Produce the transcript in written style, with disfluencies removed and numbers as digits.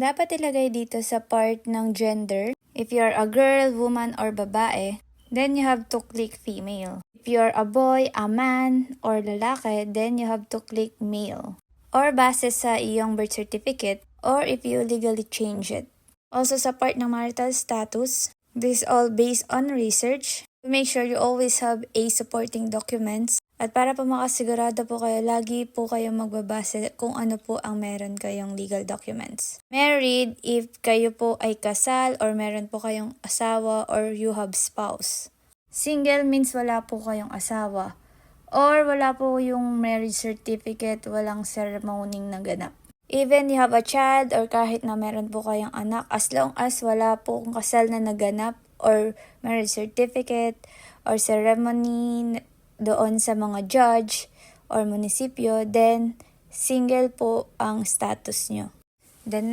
Ang dapat ilagay dito sa part ng gender, if you're a girl, woman, or babae, then you have to click female. If you're a boy, a man, or lalaki, then you have to click male. Or base sa iyong birth certificate, or if you legally change it. Also sa part ng marital status, this is all based on research. Make sure you always have a supporting documents. At para po makasigurado po kayo, lagi po kayong magbabase kung ano po ang meron kayong legal documents. Married, if kayo po ay kasal or meron po kayong asawa or you have spouse. Single means wala po kayong asawa. Or wala po yung marriage certificate, walang ceremony naganap. Even you have a child or kahit na meron po kayong anak, as long as wala po kung kasal na naganap or marriage certificate or ceremony doon sa mga judge or munisipyo, then single po ang status nyo. Then